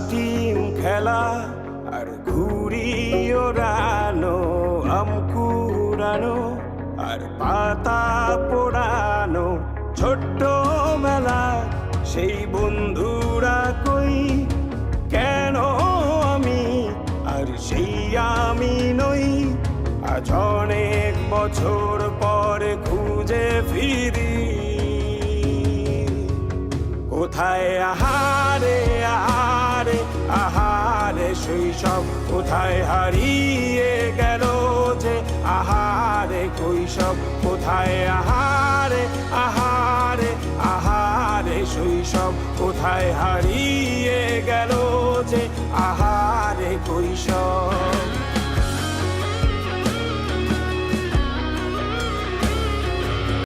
Team খেলা আর ঘুড়ি ওড়ানো, আম কুড়ানো আর পাতা পোড়ানো, ছোট্ট মেলা সেই বন্ধুরা কই, কেন আমি আর সেই আমি নই। আজ অনেক বছর পরে খুঁজে ফিরি, কোথায় আহারে আহারে আহারে শৈশব, কোথায় হারিয়ে গেল যে আহারে কৈশব, কোথায় আহারে আহারে আহারে শৈশব, কোথায় হারিয়ে গেল